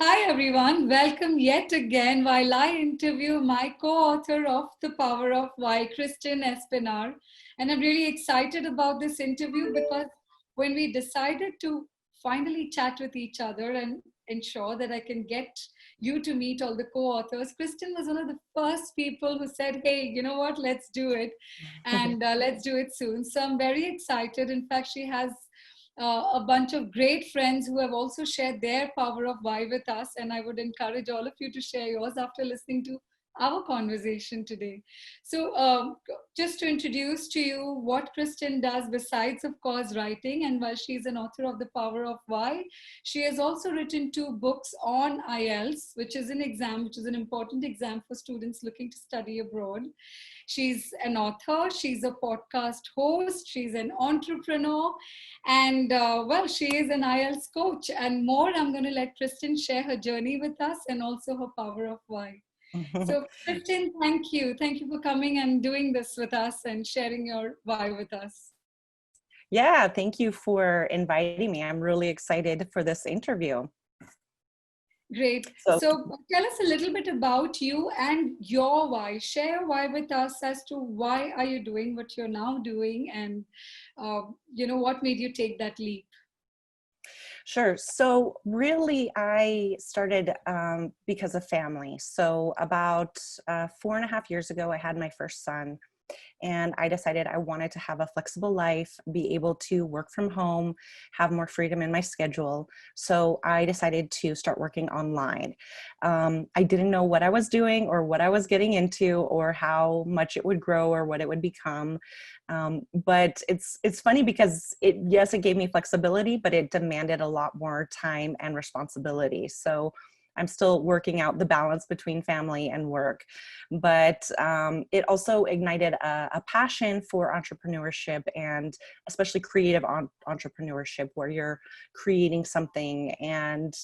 Hi everyone, welcome yet again while I interview my co-author of The Power of Why, Kristin Espinar. And I'm really excited about this interview because when we decided to finally chat with each other and ensure that I can get you to meet all the co-authors, Kristin was one of the first people who said, hey, you know what, let's do it. And let's do it soon. So I'm very excited. In fact, she has a bunch of great friends who have also shared their power of why with us. And I would encourage all of you to share yours after listening to our conversation today. So just to introduce to you what Kristin does besides, of course, writing, and while she's an author of The Power of Why, she has also written 2 books on IELTS, which is an exam, which is an important exam for students looking to study abroad. She's an author, she's a podcast host, she's an entrepreneur, and well, she is an IELTS coach. And more, I'm going to let Kristin share her journey with us and also her power of why. So Kristin, thank you. Thank you for coming and doing this with us and sharing your why with us. Yeah, thank you for inviting me. I'm really excited for this interview. Great. So tell us a little bit about you and your why. Share why with us as to why are you doing what you're now doing, and what made you take that leap? Sure. So really, I started because of family. So about 4.5 years ago, I had my first son. And I decided I wanted to have a flexible life, be able to work from home, have more freedom in my schedule. So I decided to start working online. I didn't know what I was doing or what I was getting into or how much it would grow or what it would become. But it's funny because it gave me flexibility, but it demanded a lot more time and responsibility. So I'm still working out the balance between family and work, but it also ignited a passion for entrepreneurship, and especially creative entrepreneurship, where you're creating something. And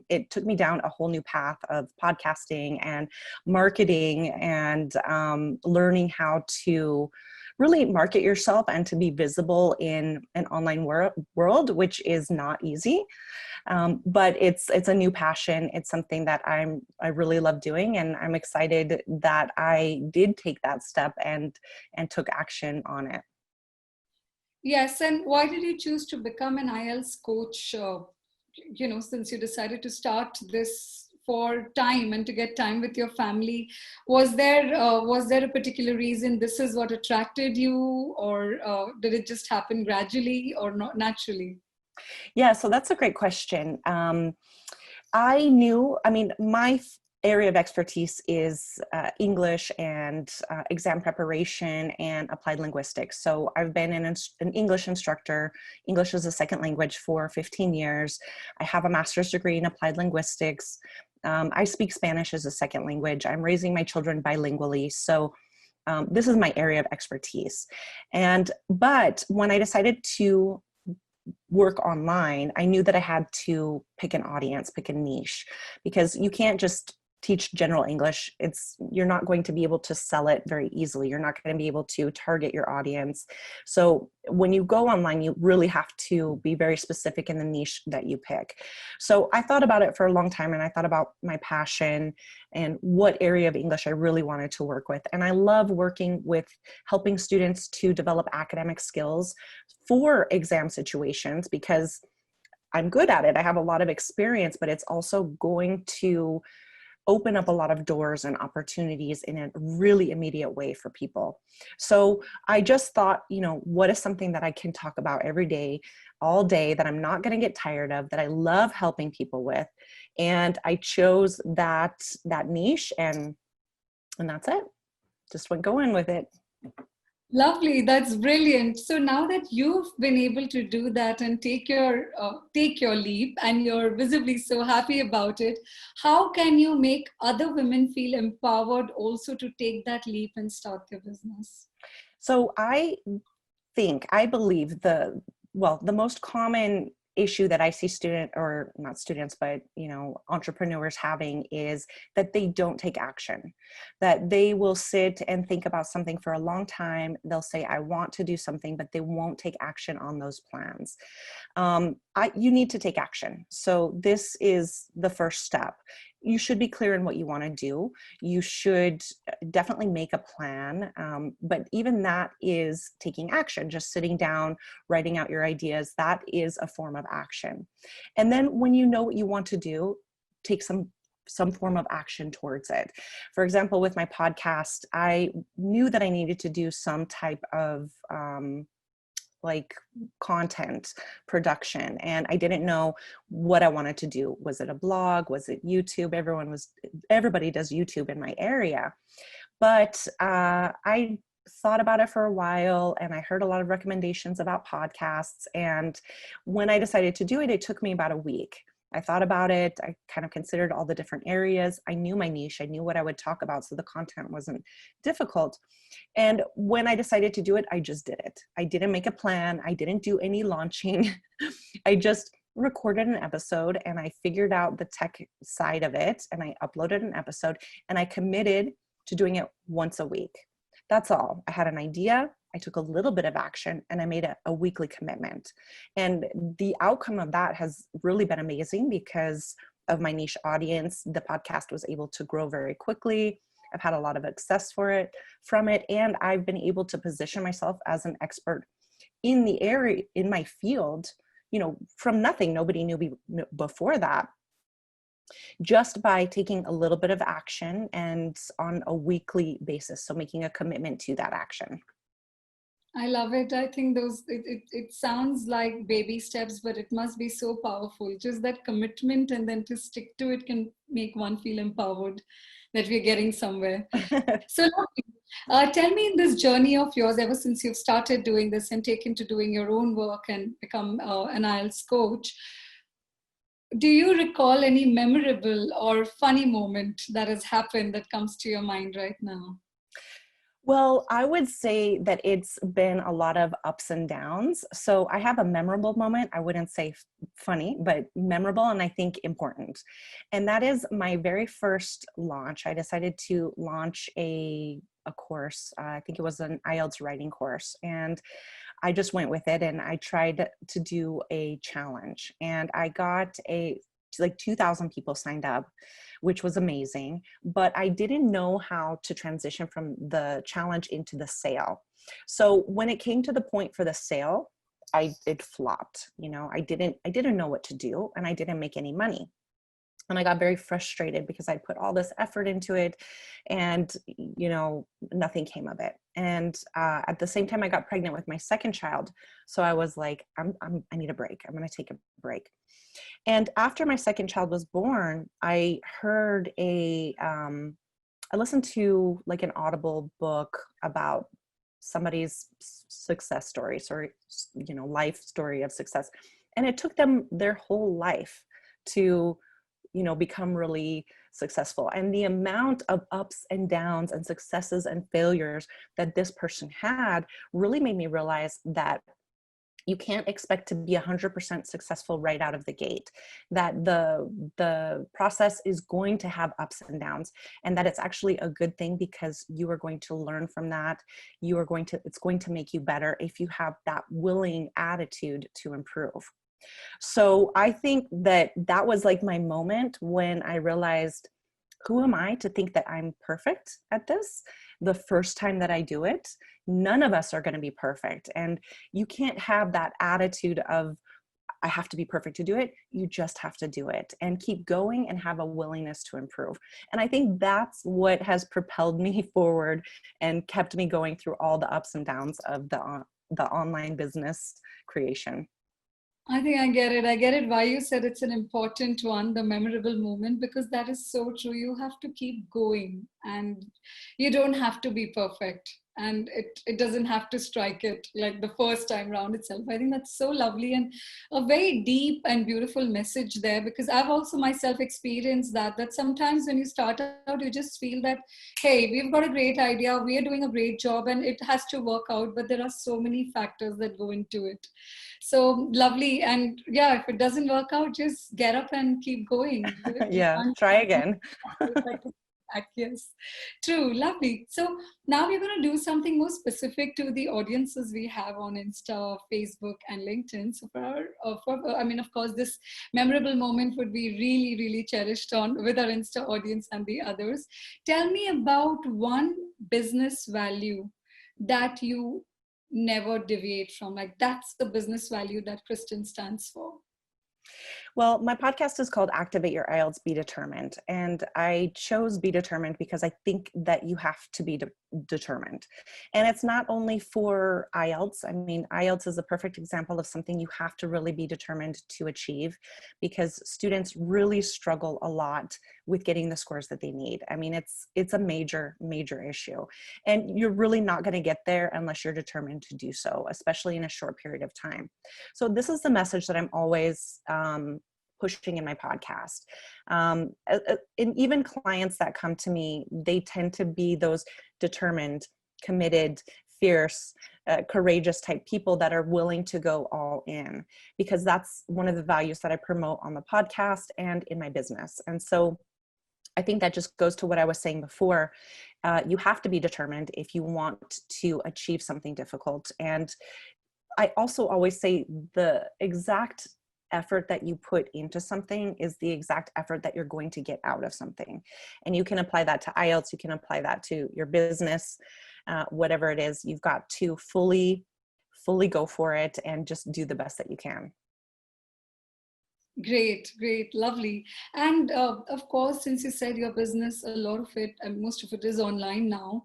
it took me down a whole new path of podcasting and marketing and learning how to really market yourself and to be visible in an online world, which is not easy. But it's a new passion. It's something that I really love doing, and I'm excited that I did take that step and took action on it. Yes, and why did you choose to become an IELTS coach? Since you decided to start this for time and to get time with your family, was there a particular reason this is what attracted you, or did it just happen gradually or not naturally? Yeah, so that's a great question. My area of expertise is English and exam preparation and applied linguistics. So I've been an English instructor, English as a second language, for 15 years. I have a master's degree in applied linguistics. I speak Spanish as a second language. I'm raising my children bilingually. So this is my area of expertise. But when I decided to work online, I knew that I had to pick an audience, pick a niche, because you can't just teach general English. You're not going to be able to sell it very easily. You're not going to be able to target your audience. So when you go online, you really have to be very specific in the niche that you pick. So I thought about it for a long time, and I thought about my passion and what area of English I really wanted to work with. And I love working with helping students to develop academic skills for exam situations, because I'm good at it. I have a lot of experience, but it's also going to open up a lot of doors and opportunities in a really immediate way for people. So I just thought, what is something that I can talk about every day, all day, that I'm not going to get tired of, that I love helping people with. And I chose that niche, and that's it. Just went going with it. Lovely, that's brilliant. So now that you've been able to do that and take your leap, and you're visibly so happy about it, how can you make other women feel empowered also to take that leap and start their business? So I believe the most common issue that I see not students, but, entrepreneurs having is that they don't take action, that they will sit and think about something for a long time. They'll say, I want to do something, but they won't take action on those plans. You need to take action. So this is the first step. You should be clear in what you want to do. You should definitely make a plan. But even that is taking action, just sitting down, writing out your ideas. That is a form of action. And then when you know what you want to do, take some form of action towards it. For example, with my podcast, I knew that I needed to do some type of like content production, and I didn't know what I wanted to do. Was it a blog? Was it YouTube? Everybody does YouTube in my area, but I thought about it for a while, and I heard a lot of recommendations about podcasts, and when I decided to do it, it took me about a week. I thought about it. I kind of considered all the different areas. I knew my niche. I knew what I would talk about, so the content wasn't difficult. And when I decided to do it, I just did it. I didn't make a plan. I didn't do any launching. I just recorded an episode, and I figured out the tech side of it, and I uploaded an episode, and I committed to doing it once a week. That's all. I had an idea. I took a little bit of action, and I made a weekly commitment. And the outcome of that has really been amazing because of my niche audience. The podcast was able to grow very quickly. I've had a lot of success from it. And I've been able to position myself as an expert in the area, in my field, from nothing. Nobody knew me before that. Just by taking a little bit of action and on a weekly basis. So making a commitment to that action. I love it. I think it sounds like baby steps, but it must be so powerful. Just that commitment and then to stick to it can make one feel empowered that we're getting somewhere. So tell me, in this journey of yours, ever since you've started doing this and taken to doing your own work and become an IELTS coach, do you recall any memorable or funny moment that has happened that comes to your mind right now? Well, I would say that it's been a lot of ups and downs. So I have a memorable moment. I wouldn't say funny, but memorable, and I think important. And that is my very first launch. I decided to launch a course. I think it was an IELTS writing course. And I just went with it, and I tried to do a challenge. And I got like 2,000 people signed up, which was amazing, but I didn't know how to transition from the challenge into the sale. So when it came to the point for the sale, it flopped. I didn't know what to do, and I didn't make any money. And I got very frustrated because I put all this effort into it, and nothing came of it. And at the same time, I got pregnant with my second child, so I was like, I need a break. I'm going to take a break. And after my second child was born, I heard I listened to like an Audible book about somebody's success story, life story of success. And it took them their whole life to become really successful. And the amount of ups and downs and successes and failures that this person had really made me realize that you can't expect to be 100% successful right out of the gate, that the process is going to have ups and downs, and that it's actually a good thing because you are going to learn from that. It's going to make you better if you have that willing attitude to improve. So I think that was like my moment when I realized, who am I to think that I'm perfect at this? The first time that I do it, none of us are going to be perfect. And you can't have that attitude of, I have to be perfect to do it. You just have to do it and keep going and have a willingness to improve. And I think that's what has propelled me forward and kept me going through all the ups and downs of the online business creation. I think I get it. I get it why you said it's an important one, the memorable moment, because that is so true. You have to keep going and you don't have to be perfect. and it doesn't have to strike it like the first time round itself. I think that's so lovely and a very deep and beautiful message there, because I've also myself experienced that sometimes when you start out, you just feel that, hey, we've got a great idea, we are doing a great job, and it has to work out, but there are so many factors that go into it. So lovely. And yeah, if it doesn't work out, just get up and keep going. You Yeah, can't try again. yes, true, lovely. So now we're going to do something more specific to the audiences we have on Insta, Facebook, and LinkedIn. So I mean, of course, this memorable moment would be really, really cherished on with our Insta audience and the others. Tell me about one business value that you never deviate from. Like, that's the business value that Kristin stands for. Well, my podcast is called Activate Your IELTS, Be Determined. And I chose Be Determined because I think that you have to be determined. And it's not only for IELTS. I mean, IELTS is a perfect example of something you have to really be determined to achieve, because students really struggle a lot with getting the scores that they need. I mean, it's a major, major issue. And you're really not going to get there unless you're determined to do so, especially in a short period of time. So this is the message that I'm always pushing in my podcast. And even clients that come to me, they tend to be those determined, committed, fierce, courageous type people that are willing to go all in, because that's one of the values that I promote on the podcast and in my business. And so I think that just goes to what I was saying before. You have to be determined if you want to achieve something difficult. And I also always say the exact effort that you put into something is the exact effort that you're going to get out of something. And you can apply that to IELTS, you can apply that to your business, whatever it is, you've got to fully go for it and just do the best that you can. Great, great, lovely. And of course, since you said your business, a lot of it, and most of it is online now,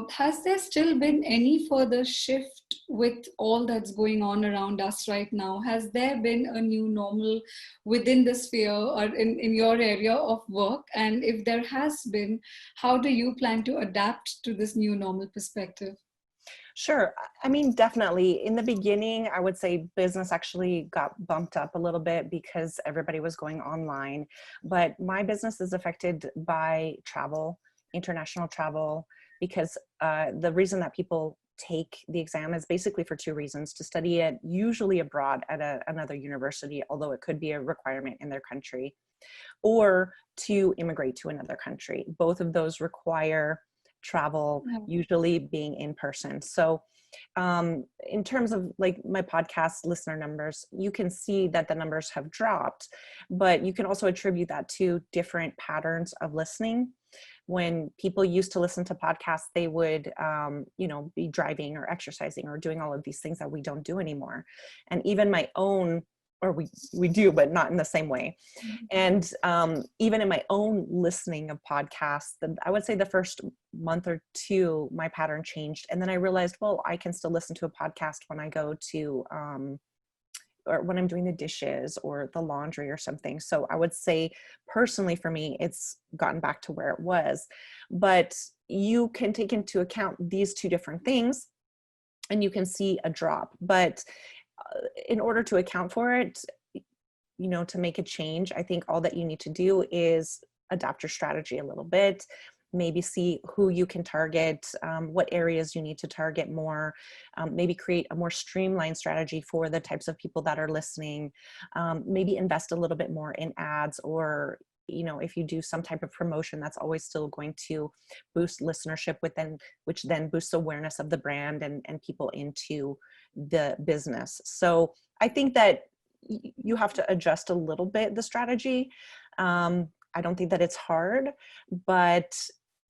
has there still been any further shift with all that's going on around us right now? Has there been a new normal within the sphere or in your area of work? And if there has been, how do you plan to adapt to this new normal perspective? Sure. I mean, definitely. In the beginning, I would say business actually got bumped up a little bit because everybody was going online. But my business is affected by travel, international travel, because the reason that people take the exam is basically for two reasons: to study it usually abroad at another university, although it could be a requirement in their country, or to immigrate to another country. Both of those require travel, usually being in person. So in terms of like my podcast listener numbers, you can see that the numbers have dropped, but you can also attribute that to different patterns of listening. When people used to listen to podcasts, they would, be driving or exercising or doing all of these things that we don't do anymore. And even my own, or we do, but not in the same way. And even in my own listening of podcasts, I would say the first month or two, my pattern changed. And then I realized, well, I can still listen to a podcast when I go to, or when I'm doing the dishes or the laundry or something. So I would say personally for me, it's gotten back to where it was. But you can take into account these two different things and you can see a drop. But in order to account for it, to make a change, I think all that you need to do is adapt your strategy a little bit, maybe see who you can target, what areas you need to target more, maybe create a more streamlined strategy for the types of people that are listening, maybe invest a little bit more in ads, or if you do some type of promotion, that's always still going to boost listenership which then boosts awareness of the brand and people into the business. So I think that you have to adjust a little bit the strategy. I don't think that it's hard, but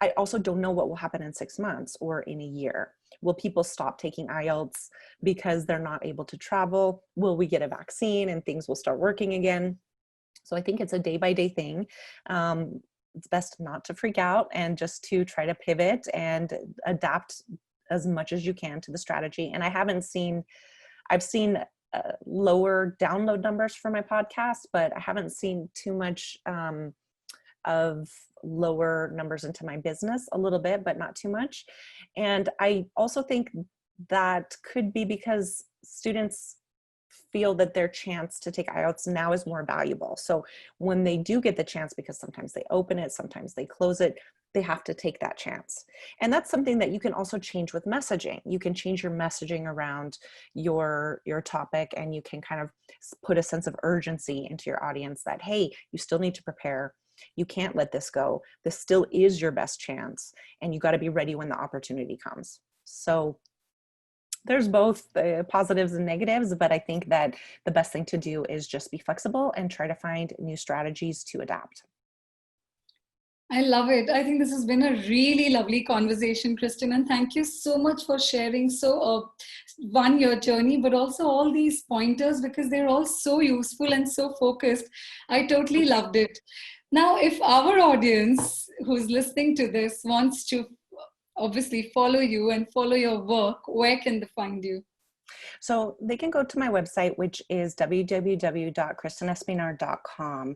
I also don't know what will happen in 6 months or in a year. Will people stop taking IELTS because they're not able to travel? Will we get a vaccine and things will start working again? So I think it's a day-by-day thing. It's best not to freak out and just to try to pivot and adapt as much as you can to the strategy. And I've seen lower download numbers for my podcast, but I haven't seen too much of lower numbers into my business a little bit, but not too much. And I also think that could be because students feel that their chance to take IELTS now is more valuable. So when they do get the chance, because sometimes they open it, sometimes they close it, they have to take that chance. And that's something that you can also change with messaging. You can change your messaging around your topic, and you can kind of put a sense of urgency into your audience that, hey, you still need to prepare. You can't let this go. This still is your best chance, and you got to be ready when the opportunity comes. So there's both the positives and negatives, but I think that the best thing to do is just be flexible and try to find new strategies to adapt. I love it. I think this has been a really lovely conversation, Kristin, and thank you so much for sharing your journey, but also all these pointers, because they're all so useful and so focused. I totally loved it. Now, if our audience who's listening to this wants to obviously follow you and follow your work, where can they find you? So they can go to my website, which is www.kristinespinar.com.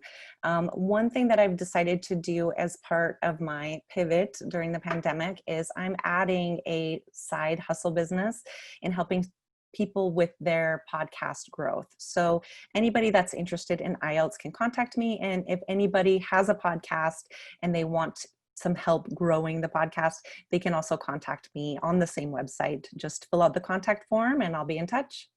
One thing that I've decided to do as part of my pivot during the pandemic is I'm adding a side hustle business in helping people with their podcast growth. So anybody that's interested in IELTS can contact me. And if anybody has a podcast and they want some help growing the podcast, they can also contact me on the same website. Just fill out the contact form and I'll be in touch.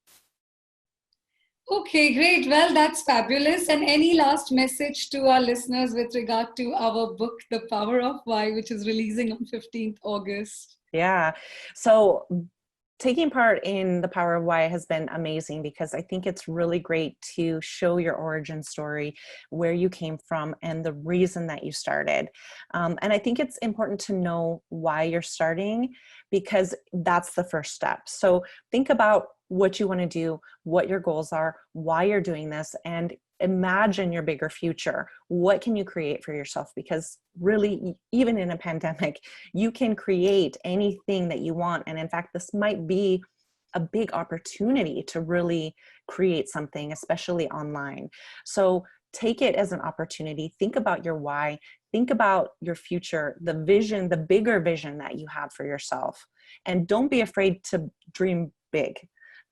Okay, great. Well, that's fabulous. And any last message to our listeners with regard to our book, The Power of Why, which is releasing on 15th August? Yeah. So taking part in The Power of Why has been amazing, because I think it's really great to show your origin story, where you came from, and the reason that you started. And I think it's important to know why you're starting, because that's the first step. So think about what you want to do, what your goals are, why you're doing this, and imagine your bigger future. What can you create for yourself? Because really, even in a pandemic, you can create anything that you want. And in fact, this might be a big opportunity to really create something, especially online. So take it as an opportunity. Think about your why. Think about your future, the vision, the bigger vision that you have for yourself. And don't be afraid to dream big,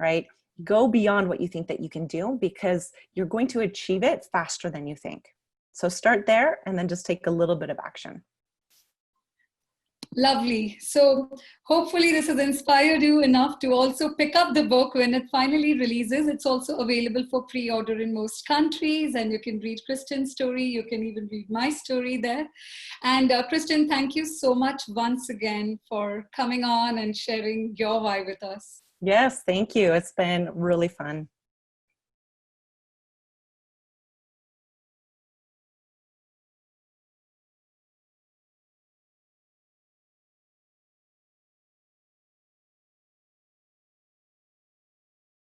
right? Go beyond what you think that you can do, because you're going to achieve it faster than you think. So start there and then just take a little bit of action. Lovely. So hopefully this has inspired you enough to also pick up the book when it finally releases. It's also available for pre-order in most countries, and you can read Kristin's story. You can even read my story there. And Kristin, thank you so much once again for coming on and sharing your why with us. Yes, thank you. It's been really fun.